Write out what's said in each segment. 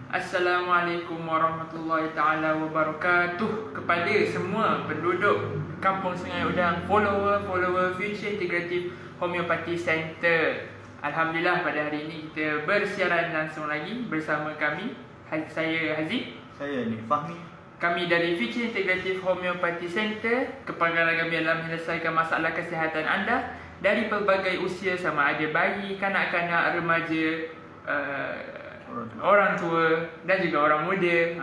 Assalamualaikum warahmatullahi taala wabarakatuh kepada semua penduduk Kampung Sungai Udang, follower Future Integrative Homeopathy Center. Alhamdulillah pada hari ini kita bersiaran langsung lagi bersama kami. Saya Haziq. Saya ni Fahmi. Kami dari Future Integrative Homeopathy Center. Kepanggilan kami adalah menyelesaikan masalah kesihatan anda dari pelbagai usia, sama ada bayi, kanak-kanak, remaja, orang tua dan juga orang muda,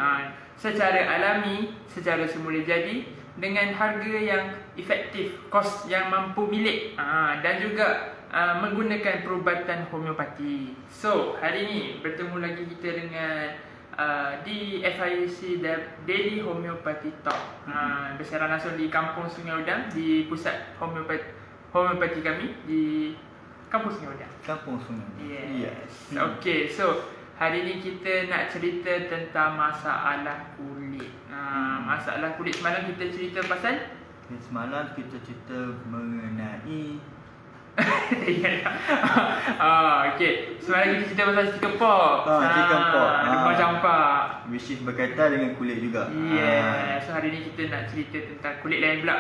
secara alami, secara semula jadi, dengan harga yang efektif, kos yang mampu milik, dan juga menggunakan perubatan homeopati. So, hari ini bertemu lagi kita dengan di FIC Daily Homeopathy Talk, bersiaran langsung di Kampung Sungai Udang, di pusat homeopati kami di Kampung Sungai Udang. Kampung Sungai Udang. Yes. Okay, so hari ni kita nak cerita tentang masalah kulit. Masalah kulit semalam kita cerita pasal Semalam kita cerita mengenai okay. Semalam kita cerita pasal chicken pox. Chicken pox. Demam campak. Which is berkaitan dengan kulit juga. So hari ni kita nak cerita tentang kulit lain pula.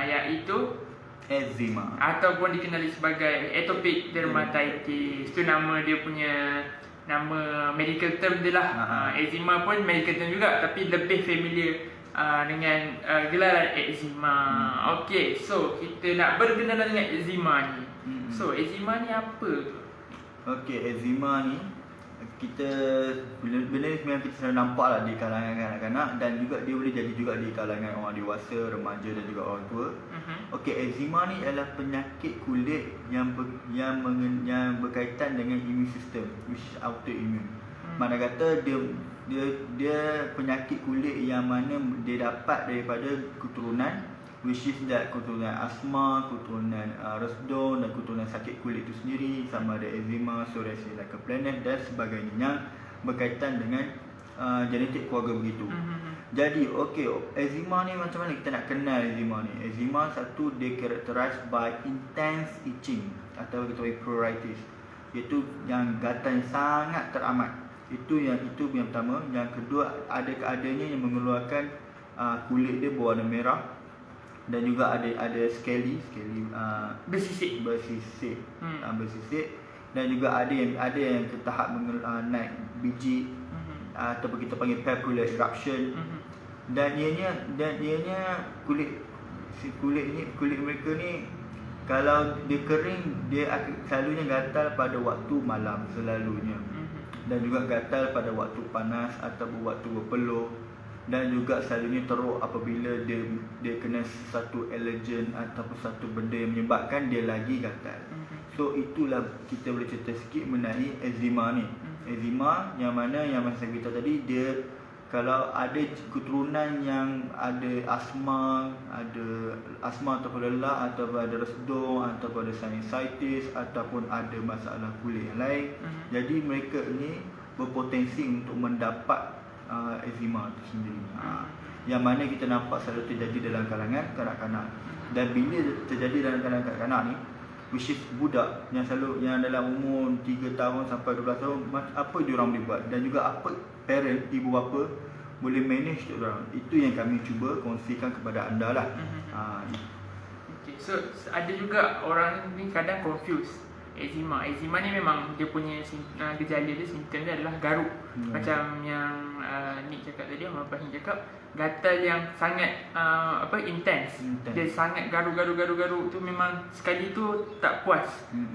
Iaitu eczema ataupun dikenali sebagai atopic dermatitis. Itu nama dia punya nama medical term dia lah. Eczema pun medical term juga, tapi lebih familiar dengan gelaran eczema. Okay, so kita nak berkenalan dengan eczema ni. So eczema ni apa tu? Okay, eczema ni kita benda ni sebenarnya kita selalu nampak lah di kalangan kanak-kanak, dan juga dia boleh jadi juga di kalangan orang dewasa, remaja dan juga orang tua. Okey, eczema ni adalah penyakit kulit yang berkaitan dengan immune system, which is autoimmune. Mana kata dia penyakit kulit yang mana dia dapat daripada keturunan, which is that keturunan asma, keturunan resdung dan keturunan sakit kulit itu sendiri, sama ada eczema, psoriasis lichen planus dan sebagainya yang berkaitan dengan genetik keluarga begitu. Jadi okey, eczema ni macam mana kita nak kenal eczema ni? Eczema satu, dia characterized by intense itching atau kita panggil pruritus, iaitu yang gatal sangat teramat. Itu yang pertama. Yang kedua, ada keadaannya yang mengeluarkan kulit dia berwarna merah, dan juga ada scaly bersisik, dan juga ada yang ke tahap naik biji, ataupun kita panggil papular eruption. Dan ianya kulit mereka ni kalau dia kering, dia selalunya gatal pada waktu malam selalunya, dan juga gatal pada waktu panas ataupun waktu berpeluh, dan juga selalunya teruk apabila dia kena satu allergen ataupun satu benda yang menyebabkan dia lagi gatal. So itulah kita boleh cerita sikit mengenai eczema ni. Eczema yang mana yang masa kita tadi, dia kalau ada keturunan yang ada asma ataupun lelah, ataupun ada resdung, ataupun ada sinusitis, ataupun ada masalah kulit yang lain, jadi mereka ni berpotensi untuk mendapat eczema itu sendiri. Yang mana kita nampak selalu terjadi dalam kalangan kanak-kanak. Dan bila terjadi dalam kalangan kanak-kanak ni, which is budak yang dalam umur 3 tahun sampai 12 tahun, apa diorang boleh buat, dan juga apa parent, ibu bapa boleh manage diorang. Itu yang kami cuba kongsikan kepada anda lah. Okay, so ada juga orang ni kadang confuse eczema ni memang dia punya gejala dia, simptom dia adalah garuk. Macam yang Nick cakap tadi, Ahmad Fahim cakap, gatal yang sangat intense. Dia sangat garuk tu, memang sekali tu tak puas.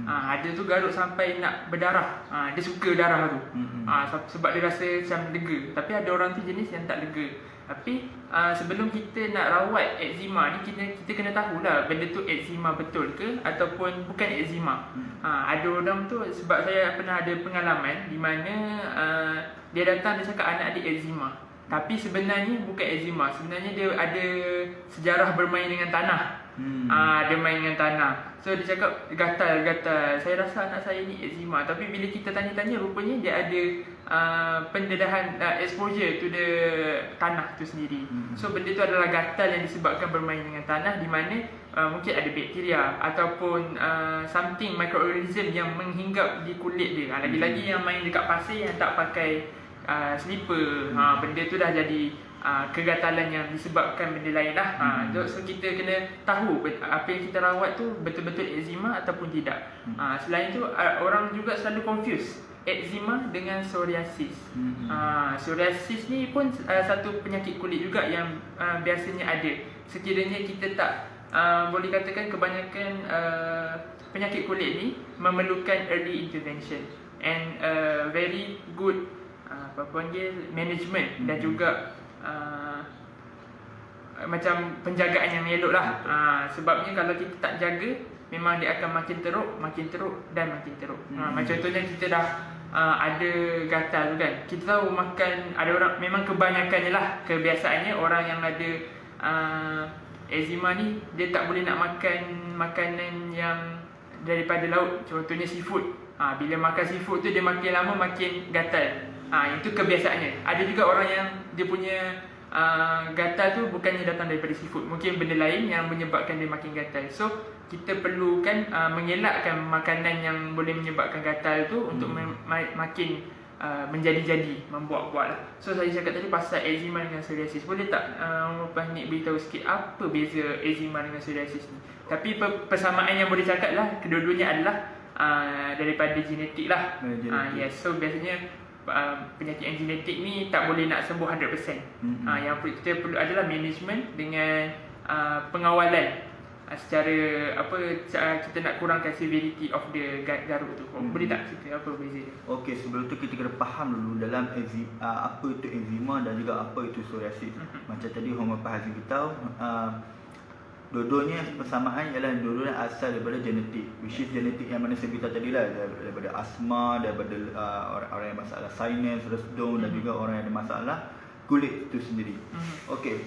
Ada tu garuk sampai nak berdarah. Dia suka darah tu. Sebab dia rasa macam lega. Tapi ada orang tu jenis yang tak lega. Tapi sebelum kita nak rawat eczema ni, kita kena tahulah benda tu eczema betul ke ataupun bukan eczema. Ada orang tu, sebab saya pernah ada pengalaman di mana dia datang, dia cakap anak dia eczema, tapi sebenarnya bukan eczema. Sebenarnya dia ada sejarah bermain dengan tanah. Dia main dengan tanah. So dia cakap gatal. Saya rasa anak saya ni eczema. Tapi bila kita tanya-tanya, rupanya dia ada pendedahan, exposure to the tanah tu sendiri. So benda tu adalah gatal yang disebabkan bermain dengan tanah, di mana mungkin ada bakteria ataupun something microorganism yang menghinggap di kulit dia. Lagi-lagi yang main dekat pasir, yang tak pakai slipper, benda tu dah jadi kegatalan yang disebabkan benda lain lah. So kita kena tahu apa yang kita rawat tu betul-betul eczema ataupun tidak. Selain tu orang juga selalu confuse eczema dengan psoriasis. Psoriasis ni pun satu penyakit kulit juga yang biasanya ada. Sekiranya kita tak boleh katakan kebanyakan penyakit kulit ni memerlukan early intervention and very good management dan juga macam penjagaan yang elok lah. Sebabnya kalau kita tak jaga, memang dia akan makin teruk dan makin teruk. Macam contohnya kita dah ada gatal tu kan, kita tahu makan, ada orang memang kebanyakannya lah, kebiasaannya orang yang ada eczema ni dia tak boleh nak makan makanan yang daripada laut, contohnya seafood. Bila makan seafood tu dia makin lama makin gatal. Itu kebiasaannya. Ada juga orang yang dia punya gatal tu bukannya datang daripada seafood, mungkin benda lain yang menyebabkan dia makin gatal. So kita perlukan mengelakkan makanan yang boleh menyebabkan gatal tu untuk makin menjadi-jadi, membuat-buat lah. So saya cakap tadi pasal eczema dengan psoriasis. Boleh tak Pak Nik beritahu sikit apa beza eczema dengan psoriasis ni? Tapi persamaan yang boleh cakap lah, kedua-duanya adalah daripada genetik lah. Yes, so biasanya penyakit yang genetik ni tak boleh nak sembuh 100%. Yang kita perlu adalah management dengan pengawalan secara kita nak kurangkan severity of the garuk tu. Boleh tak cerita apa beza dia? Okey, sebelum tu kita kena faham dulu dalam apa itu eczema dan juga apa itu psoriasis. Macam tadi Pak Hazim beritahu, dua-duanya persamaan ialah dua-duanya asal daripada genetik, which is genetik yang mana saya beritahu tadi lah, daripada asma, daripada orang yang masalah sinus, resdung dan juga orang yang ada masalah kulit itu sendiri. Okey,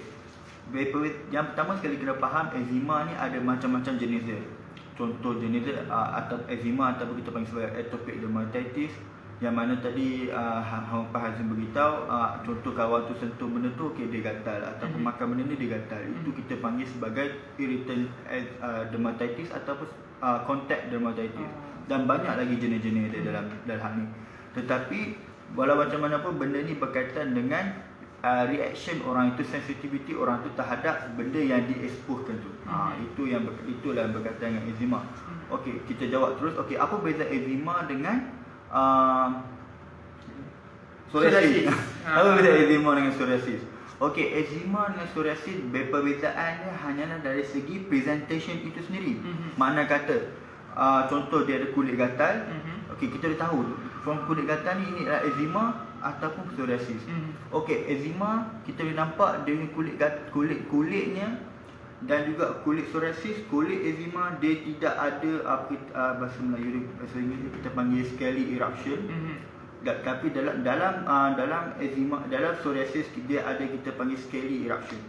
yang pertama sekali kena faham, eczema ni ada macam-macam jenis dia. Contoh jenis dia atau eczema ataupun kita panggil sebagai atopic dermatitis, yang mana tadi Pak Hazim beritahu, contoh kawan tu sentuh benda tu, okey dia gatal, ataupun makan benda ni dia gatal. Itu kita panggil sebagai irritant dermatitis ataupun contact dermatitis. Dan banyak lagi jenis-jenis dia dalam hal ni. Tetapi walau macam mana pun, benda ni berkaitan dengan reaction orang itu, sensitivity orang itu terhadap benda yang diexposekan tu. Itulah yang berkaitan dengan eczema. Okey, kita jawab terus. Okey, apa beza eczema dengan psoriasis? Apa beza eczema dengan psoriasis? Okey, eczema dengan psoriasis perbezaannya hanyalah dari segi presentation itu sendiri. Makna kata, contoh dia ada kulit gatal. Okey, kita dah tahu from kulit gatal ni, ini adalah eczema ataupun psoriasis. Okey, eczema kita boleh nampak dia ni kulitnya, dan juga kulit psoriasis, kulit eczema dia tidak ada bahasa Melayu, bahasa Inggeris kita panggil scaly eruption. Tapi dalam eczema, dalam psoriasis dia ada kita panggil scaly eruption.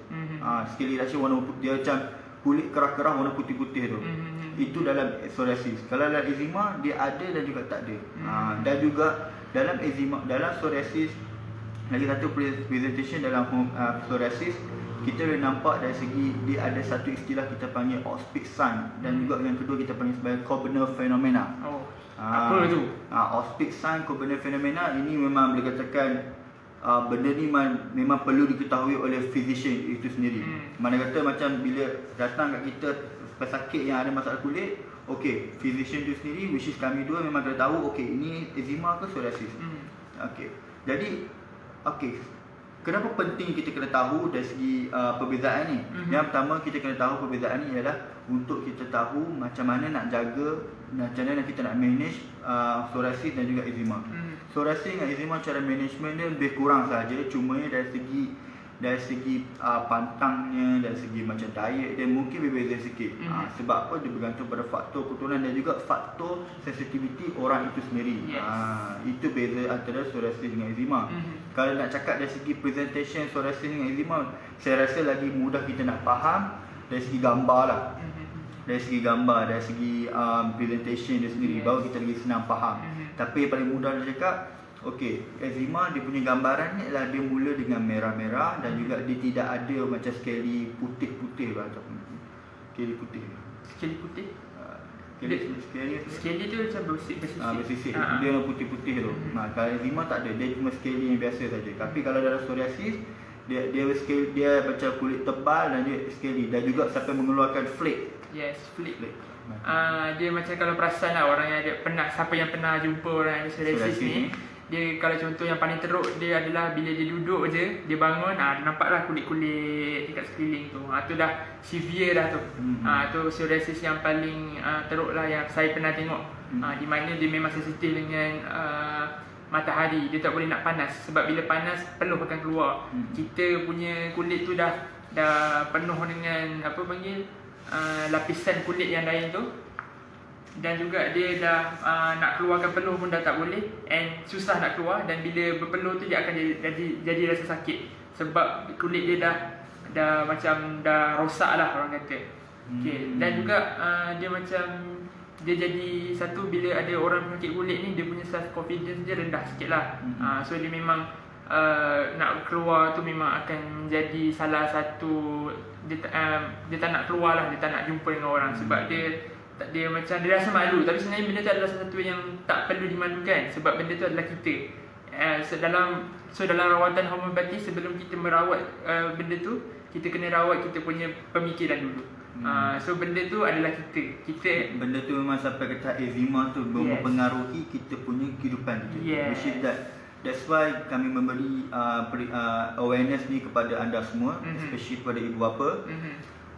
Scaly eruption warna dia macam kulit kerah-kerah warna putih-putih tu. Itu dalam psoriasis. Kalau dalam eczema dia ada dan juga tak ada. Dan juga dalam eczema, dalam psoriasis, lagi satu presentation dalam psoriasis, kita boleh nampak dari segi dia ada satu istilah kita panggil Auspix sign, dan juga yang kedua kita panggil sebagai Koebner phenomena. Apa tu? Auspix sign, Koebner phenomena ini memang boleh katakan benda ni memang perlu diketahui oleh physician itu sendiri. Mana kata macam bila datang kat kita pesakit yang ada masalah kulit, okey, physician itu sendiri, which is kami dua, memang kena tahu okey ini eczema ke psoriasis. Okey. Jadi kenapa penting kita kena tahu dari segi perbezaan ni? Yang pertama kita kena tahu perbezaan ni ialah untuk kita tahu macam mana nak jaga, macam mana kita nak manage psoriasis dan juga eczema. Psoriasis dengan eczema cara management dia lebih kurang sahaja, cuma dari segi pantangnya, dari segi macam diet dia mungkin berbeza sikit. Sebab apa? Dia bergantung pada faktor keturunan dan juga faktor sensitivity orang itu sendiri. Itu beza antara psoriasis dengan eczema. Kalau nak cakap dari segi presentation psoriasis dengan eczema, saya rasa lagi mudah kita nak faham dari segi gambar lah. Dari segi gambar, dari segi presentation dia sendiri, baru kita lagi senang faham. Tapi yang paling mudah dia cakap, okey, eczema dia punya gambaran ni adalah dia mula dengan merah-merah dan juga dia tidak ada macam skeli putih-putih ataupun skeli putih. Skeli putih? Scaly tu macam bersisik. Bersisik. Dia yang putih-putih tu. Kalau eczema tak ada, dia cuma scaly yang biasa saja. Tapi kalau dalam psoriasis, dia macam kulit tebal dan dia scaly dan juga sampai mengeluarkan flake. Yes, flake. Dia macam kalau perasan lah orang yang siapa yang pernah jumpa orang yang psoriasis ni, dia kalau contoh yang paling teruk dia adalah bila dia duduk je, dia bangun, nampaklah kulit-kulit dekat sekeliling tu. Tu dah severe dah tu. Tu psoriasis yang paling teruk lah yang saya pernah tengok. Di mana dia memang sensitif dengan matahari, dia tak boleh nak panas. Sebab bila panas peluh akan keluar. Kita punya kulit tu dah penuh dengan lapisan kulit yang lain tu. Dan juga dia dah nak keluarkan peluh pun dah tak boleh, and susah nak keluar. Dan bila berpeluh tu dia akan jadi rasa sakit. Sebab kulit dia dah macam dah rosak lah orang kata. Dan juga dia macam dia jadi satu, bila ada orang penyakit kulit ni, dia punya self confidence dia rendah sikit lah. So dia memang nak keluar tu memang akan menjadi salah satu, dia tak nak keluar lah, dia tak nak jumpa dengan orang. Sebab dia macam dia rasa malu. Tapi sebenarnya benda tu adalah sesuatu yang tak perlu dimalukan. Sebab benda tu adalah kita. Dalam rawatan homeopati, sebelum kita merawat benda tu, kita kena rawat kita punya pemikiran dulu. So benda tu adalah kita benda tu memang sampai ke tahap eczema tu mempengaruhi kita punya kehidupan kita. Which is that's why kami memberi awareness ni kepada anda semua, especially kepada ibu bapa.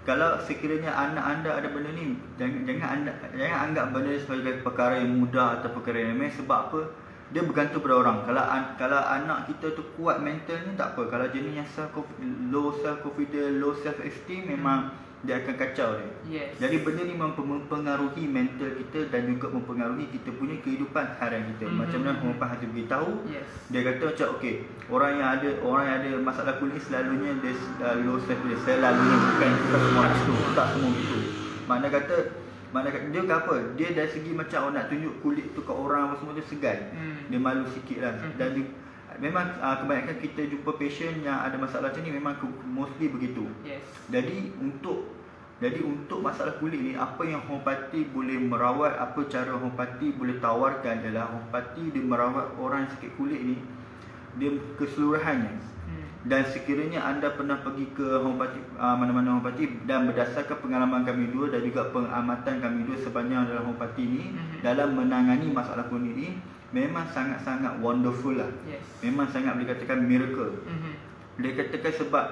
Kalau sekiranya anak anda ada benda ni, jangan anggap benda sebagai perkara yang mudah atau perkara yang remeh. Sebab apa? Dia bergantung pada orang. Kalau anak kita tu kuat mental ni tak apa. Kalau jenis yang low self confidence, low self esteem, memang dia akan kacau dia. Jadi benda ni mempengaruhi mental kita dan juga mempengaruhi kita punya kehidupan harian kita. Macam mana Muhammad Hazim beritahu, dia kata macam orang yang ada masalah kulit selalunya dia low self confidence. Selalunya, bukan semua itu, tak semua itu. Mana kata dia apa? Dia dari segi macam nak tunjuk kulit tu ke orang semua, dia segan. Dia malu sikit lah. Dan memang kebanyakan kita jumpa patient yang ada masalah macam ni memang mostly begitu. Jadi untuk masalah kulit ni, apa yang homeopati boleh merawat, apa cara homeopati boleh tawarkan adalah homeopati dia merawat orang yang sakit kulit ni dia keseluruhannya. Dan sekiranya anda pernah pergi ke homeopati, mana-mana homeopati, dan berdasarkan pengalaman kami dua dan juga pengamatan kami dua sepanjang dalam homeopati ni, dalam menangani masalah kulit ni, memang sangat-sangat wonderful lah. Memang sangat boleh katakan miracle. Boleh katakan sebab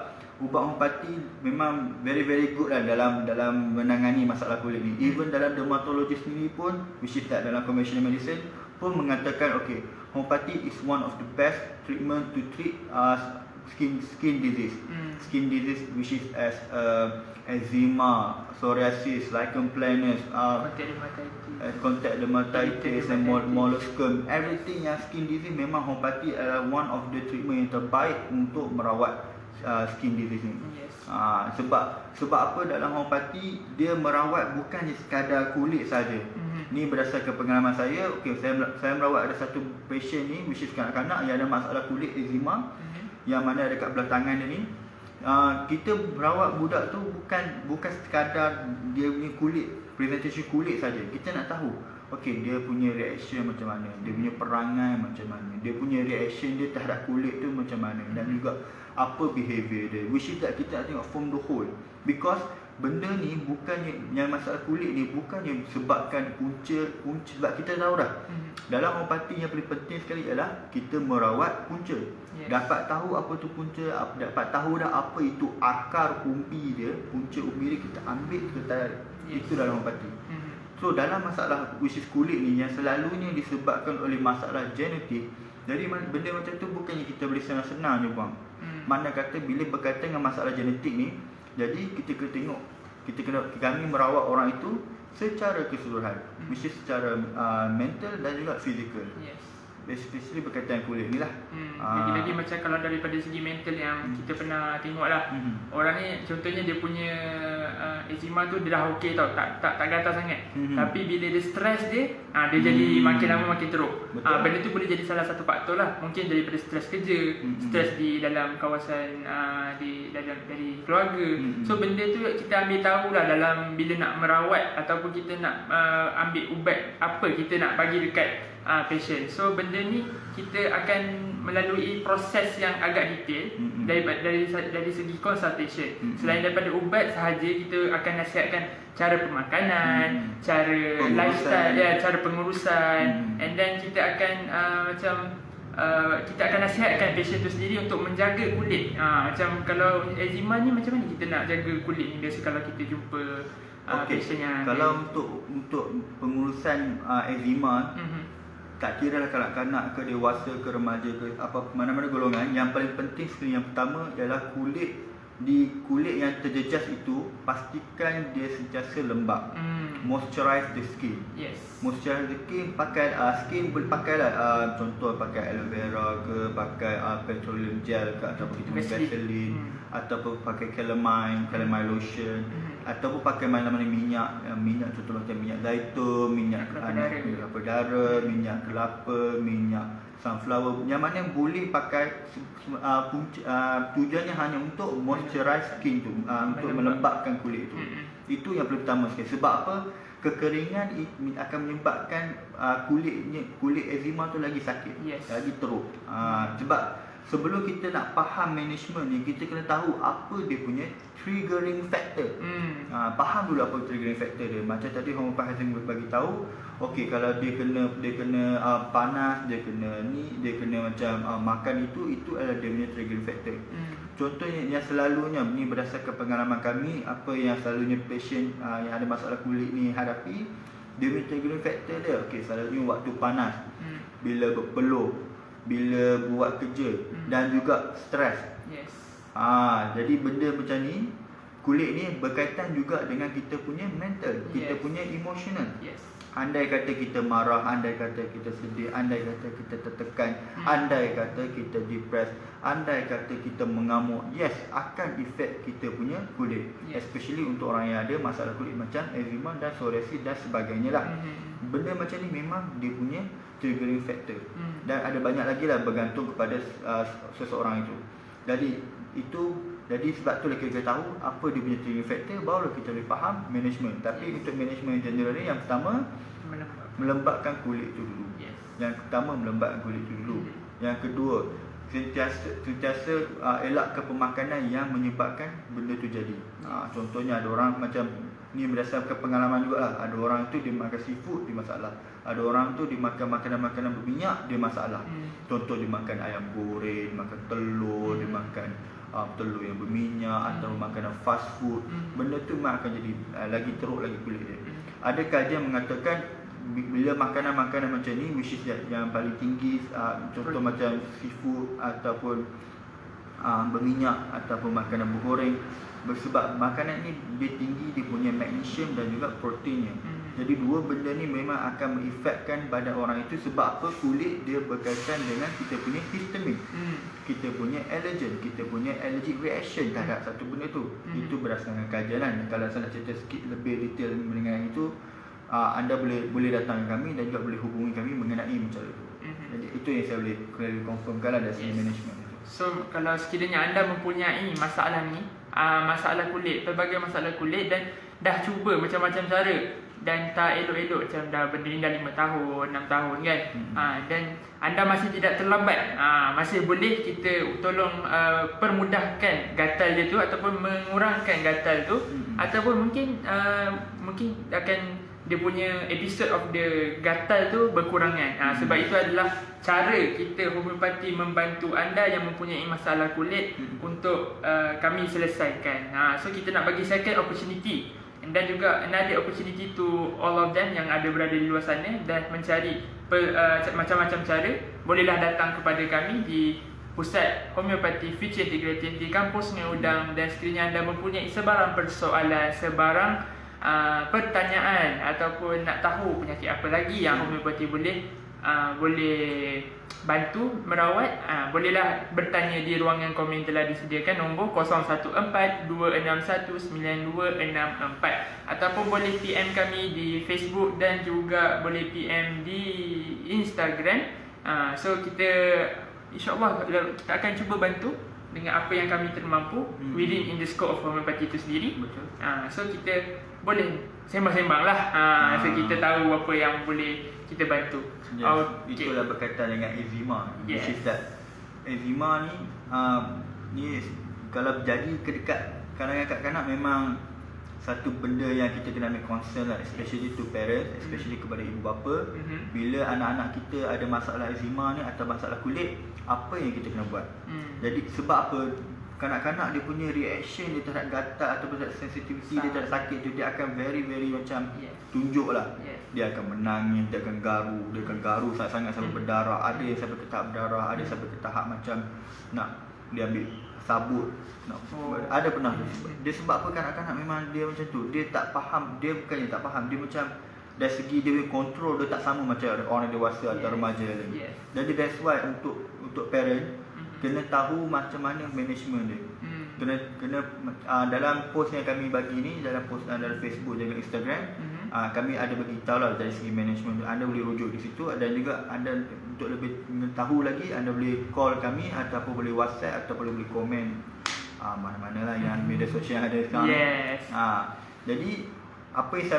ubat homeopati memang very good lah dalam menangani masalah kulit ni. Even dalam dermatologi sendiri pun, which is dalam conventional medicine pun mengatakan homeopati is one of the best treatment to treat skin disease. Skin disease which is as eczema, psoriasis, lichen planus, contact dermatitis and molluscum, everything yang skin disease, memang homeopati adalah one of the treatment yang terbaik untuk merawat skin disease ni. Sebab apa? Dalam homeopati dia merawat bukan sekadar kulit saja. Ni berdasarkan pengalaman saya. Saya merawat ada satu patient ni, which is kanak-kanak yang ada masalah kulit eczema, yang mana dekat belah tangan dia ni. Kita merawat budak tu bukan sekadar dia punya kulit, presentation kulit saja. Kita nak tahu dia punya reaction macam mana, dia punya perangai macam mana, dia punya reaction dia terhadap kulit tu macam mana, dan juga apa behavior dia. Which is that kita nak tengok from the whole. Because benda ni bukannya, yang masalah kulit ni bukannya sebabkan punca. Sebab kita tahu dah, dalam homeopati yang paling penting sekali ialah kita merawat punca. Dapat tahu apa tu punca, dapat tahu dah apa itu akar umbi dia, punca umbi dia, kita ambil, kita tarik. Itu dalam homeopati. So dalam masalah which is kulit ni, yang selalunya disebabkan oleh masalah genetik, jadi benda macam tu bukannya kita boleh senang-senang je buang. Mana kata bila berkaitan dengan masalah genetik ni, jadi kita kena tengok, kami merawat orang itu secara keseluruhan, which is secara mental dan juga fizikal. Especially berkaitan kulit ni lah. Lagi-lagi macam kalau daripada segi mental yang kita pernah tengok lah, orang ni contohnya dia punya eczema tu dia dah okey tau, tak gatal sangat. Tapi bila dia stres dia jadi makin lama makin teruk. Benda tu boleh jadi salah satu faktor lah. Mungkin daripada stres kerja, stres di dalam kawasan dari keluarga. So benda tu kita ambil tahu lah dalam bila nak merawat ataupun kita nak ambil ubat apa kita nak bagi dekat patient. So benda ni kita akan melalui proses yang agak detail dari segi consultation. Selain daripada ubat sahaja, kita akan nasihatkan cara pemakanan, cara lifestyle, cara pengurusan, and then kita akan kita akan nasihatkan patient tu sendiri untuk menjaga kulit. Macam kalau eczema ni macam mana kita nak jaga kulit ni biasa kalau kita jumpa patient yang kalau untuk pengurusan eczema, tak kira lah kanak-kanak ke dewasa ke remaja ke apa mana-mana golongan, yang paling penting sekali yang pertama ialah kulit yang terjejas itu pastikan dia sentiasa lembap. Moisturize the skin. Yes. Moisturize the skin, pakai skin boleh pakai lah contoh pakai aloe vera ke, pakai petroleum gel ke, ataupun kita Vaseline, ataupun pakai calamine lotion, ataupun pakai mana-mana minyak contoh macam minyak zaitun, minyak kelapa darah, minyak kelapa, minyak sunflower, yang mana yang boleh pakai tujuannya hanya untuk moisturize skin tu, untuk melembapkan kulit tu. Itu yang paling pertama sekali. Sebab apa? Kekeringan akan menyebabkan kulit eczema tu lagi sakit, lagi teruk. Sebab sebelum kita nak faham management ni, kita kena tahu apa dia punya triggering factor. Faham dulu apa triggering factor dia. Macam tadi Homeopath Hazim bagi tahu, okey, kalau dia kena panas, dia kena macam makan itu adalah dia punya triggering factor. Contohnya yang selalunya ni berdasarkan pengalaman kami, apa yang selalunya patient yang ada masalah kulit ni hadapi, dia punya triggering factor dia, okey, selalunya waktu panas, bila berpeluh, bila buat kerja, dan juga stres. Jadi benda macam ni, kulit ni berkaitan juga dengan kita punya mental, kita punya emotional. Andai kata kita marah, andai kata kita sedih, andai kata kita tertekan, andai kata kita depres, andai kata kita mengamuk, akan efek kita punya kulit. Especially untuk orang yang ada masalah kulit macam eczema dan psoriasis dan sebagainya lah. Benda macam ni memang dia punya triggering factor. Dan ada banyak lagi lah bergantung kepada seseorang itu. Jadi sebab tu lah kita tahu apa dia punya triggering factor, barulah kita boleh faham management. Tapi untuk management general ni, yang pertama melembabkan kulit tu dulu. Yang kedua, sentiasa elakkan pemakanan yang menyebabkan benda tu jadi. Contohnya ada orang macam ni, berdasarkan pengalaman jugalah, ada orang tu dia makan seafood, dia masalah. Ada orang tu dia makan makanan-makanan berminyak, dia masalah. Contoh dia makan ayam goreng, dia makan telur, dia makan telur yang berminyak, atau makanan fast food. Benda tu memang akan jadi lagi teruk lagi kulit dia. Ada kajian mengatakan bila makanan-makanan macam ni, which is yang paling tinggi, contoh macam seafood ataupun berminyak ataupun makanan bergoreng, sebab makanan ni dia tinggi dia punya magnesium dan juga proteinnya. Jadi dua benda ni memang akan mengefekkan badan orang itu. Sebab apa? Kulit dia berkaitan dengan kita punya histamin, kita punya allergen, kita punya allergic reaction terhadap satu benda tu. Itu berdasarkan kajian. Kalau saya nak cerita sikit lebih detail mengenai itu, anda boleh datang ke kami dan juga boleh hubungi kami mengenai macam itu. Jadi itu yang saya boleh confirmkan lah dari segi management itu. So kalau sekiranya anda mempunyai masalah ni, masalah kulit, pelbagai masalah kulit, dan dah cuba macam-macam cara dan tak elok-elok, macam dah benda ni dah 5 tahun, 6 tahun kan, dan anda masih tidak terlambat, masih boleh kita tolong permudahkan gatal dia tu, ataupun mengurangkan gatal tu, ataupun mungkin akan dia punya episode of the gatal tu berkurangan. Sebab itu adalah cara kita homeopati membantu anda yang mempunyai masalah kulit untuk kami selesaikan. So kita nak bagi second opportunity, dan juga another opportunity to all of them yang ada berada di luar sana dan mencari macam-macam cara. Bolehlah datang kepada kami di Pusat Homeopati Future Integrative di Kampus Sungai Udang. Dan sekiranya anda mempunyai sebarang persoalan, sebarang pertanyaan, ataupun nak tahu penyakit apa lagi yang homeopati boleh boleh bantu merawat, bolehlah bertanya di ruangan komen telah disediakan nombor 0142619264 ataupun boleh PM kami di Facebook dan juga boleh PM di Instagram. So kita InsyaAllah kita akan cuba bantu dengan apa yang kami termampu within in the scope of homeopathy itu sendiri. Betul. So kita boleh sembang-sembang lah. So kita tahu apa yang boleh kita bantu. Yes. Itulah berkaitan dengan eczema. Yes. Which is that eczema ni kalau berjadi ke dekat kalangan kanak-kanak memang satu benda yang kita kena ambil concern lah, especially to parents, especially kepada ibu bapa. Bila anak-anak kita ada masalah eczema ni atau masalah kulit, apa yang kita kena buat? Jadi sebab apa? Kanak-kanak dia punya reaction dia terhadap gatal ataupun terhadap sensitivity dia terhadap sakit tu, dia akan very macam tunjuk lah. Dia akan menangis, dia akan garu sangat-sangat sampai berdarah. Ada yang sampai ke tahap berdarah, ada yang sampai ke tahap macam nak dia ambil sabut. Ada pernah dia sebab apa? Kanak-kanak memang dia macam tu. Dia tak faham, dia bukannya tak faham, dia macam dari segi dia punya kontrol dia tak sama macam orang dewasa atau remaja lagi. Jadi that's why untuk parent kena tahu macam mana management dia. Kena dalam post yang kami bagi ni, dalam post dalam Facebook dan Instagram, kami ada bagi tahu lah dari segi management. Anda boleh rujuk di situ, dan juga anda untuk lebih tahu lagi anda boleh call kami ataupun boleh WhatsApp ataupun boleh komen mana-mana lah yang media sosial ada sekarang. Jadi apa yang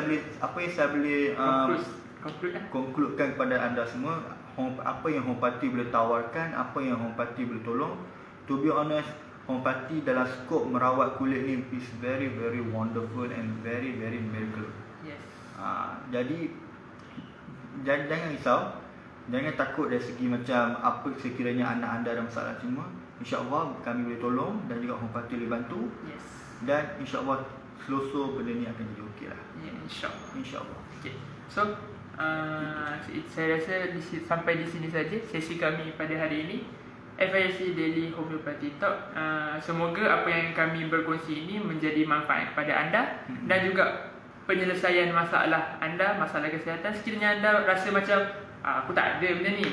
saya boleh concludekan kepada anda semua, apa yang homeopathy boleh tawarkan, apa yang homeopathy boleh tolong. To be honest, homeopathy dalam skop merawat kulit ni is very wonderful and very miracle. Jadi jangan risau, jangan takut dari segi macam apa sekiranya anak anda ada masalah semua. InsyaAllah kami boleh tolong dan juga homeopathy boleh bantu. Dan insyaAllah selosor benda ni akan jadi okey lah. InsyaAllah. Okay. So saya rasa sampai di sini saja sesi kami pada hari ini, FIC Daily Homeopathy Talk. Semoga apa yang kami berkongsi ini menjadi manfaat kepada anda dan juga penyelesaian masalah anda, masalah kesihatan. Sekiranya anda rasa macam aku tak ada benda ni,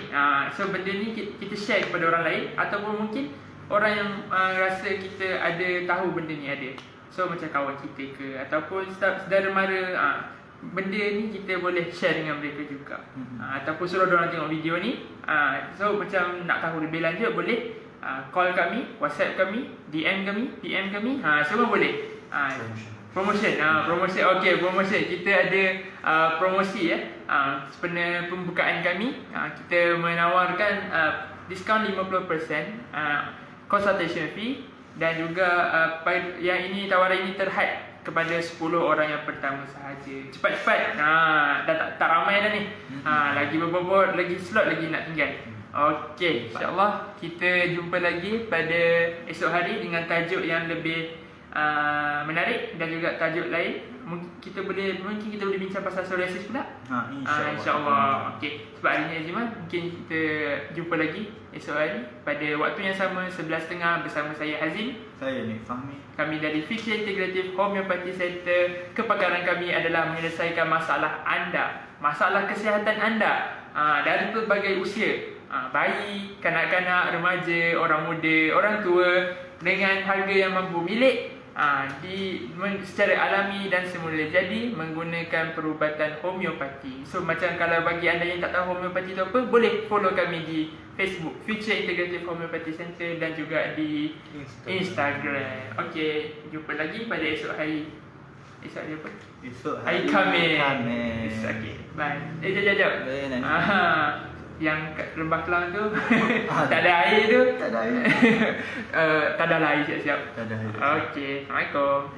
so benda ni kita share kepada orang lain, ataupun mungkin orang yang rasa kita ada tahu benda ni ada. So macam kawan kita ke ataupun saudara mara, benda ni kita boleh share dengan mereka juga. Ataupun suruh diorang tengok video ni. So macam nak tahu lebih lanjut, boleh call kami, WhatsApp kami, DM kami, PM kami, semua boleh. Promotion. Okey, promotion. Kita ada promosi sempena pembukaan kami. Kita menawarkan diskaun 50% consultation fee, dan juga yang ini, tawaran ini terhad kepada 10 orang yang pertama sahaja. Cepat-cepat. Dah tak ramai dah ni. Lagi beberapa lagi slot lagi nak tinggal. Okey, insya-Allah kita jumpa lagi pada esok hari dengan tajuk yang lebih menarik dan juga tajuk lain. Mungkin kita boleh bincang pasal psoriasis pula. InsyaAllah. Okey, sebab hari ni eczema, mungkin kita jumpa lagi esok hari pada waktu yang sama 11.30 bersama saya Hazim. Saya ni Fahmi. Kami dari Future Integrative Homeopathy Center. Kepakaran kami adalah menyelesaikan masalah anda, masalah kesihatan anda dari pelbagai usia, bayi, kanak-kanak, remaja, orang muda, orang tua, dengan harga yang mampu, milik secara alami dan semula jadi menggunakan perubatan homeopati. So macam kalau bagi anda yang tak tahu homeopati itu apa, boleh follow kami di Facebook Future Integrative Homeopathy Center dan juga di Instagram. Okey, jumpa lagi pada esok hari. Esok hari apa? Esok hari Khamis. Okey, bye. Jap. Yang kat Lembah Kelang tu tak ada air tu. Tak ada air. Tak ada air siap-siap. Tak ada air. Okey, Assalamualaikum.